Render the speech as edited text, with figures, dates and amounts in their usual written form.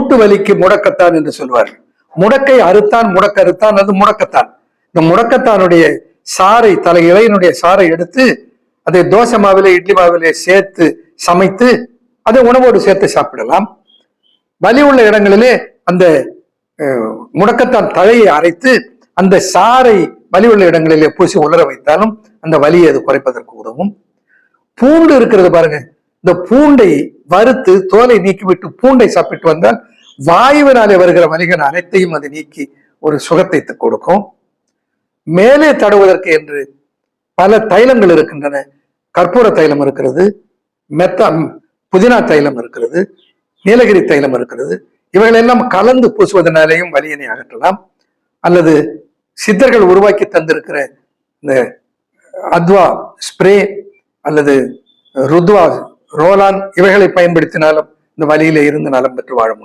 மூட்டு வலிக்கு முடக்கத்தான் என்று சொல்வார். முடக்கை அறுத்தான் முடக்க அறுத்தான், அது முடக்கத்தான். இந்த முடக்கத்தானுடைய சாறை, தலை இலையினுடைய சாறை எடுத்து அதை தோசை மாவிலே இட்லி மாவிலே சேர்த்து சமைத்து அதை உணவோடு சேர்த்து சாப்பிடலாம். வலி உள்ள இடங்களிலே அந்த முடக்கத்தான் தழையை அரைத்து அந்த சாறை வலி உள்ள இடங்களிலே பூசி உலர வைத்தாலும் அந்த வலியை அது குறைப்பதற்கு உதவும். பூண்டு இருக்கிறது பாருங்க, இந்த பூண்டை வறுத்து தோலை நீக்கிவிட்டு பூண்டை சாப்பிட்டு வந்தால் வாயுவினாலே வருகிற வலிகள் அனைத்தையும் அது நீக்கி ஒரு சுகத்தை கொடுக்கும். மேலே தடவுவதற்கு என்று பல தைலங்கள் இருக்கின்றன. கற்பூர தைலம் இருக்கிறது, புதினா தைலம் இருக்கிறது, நீலகிரி தைலம் இருக்கிறது. இவைகளெல்லாம் கலந்து பூசுவதனாலேயும் வலியினை அகற்றலாம். அல்லது சித்தர்கள் உருவாக்கி தந்திருக்கிற இந்த அத்வா ஸ்ப்ரே அல்லது ருத்வா ரோலான் இவைகளை பயன்படுத்தினாலும் இந்த வலியில இருந்து நலம் பெற்று வாழ முடியும்.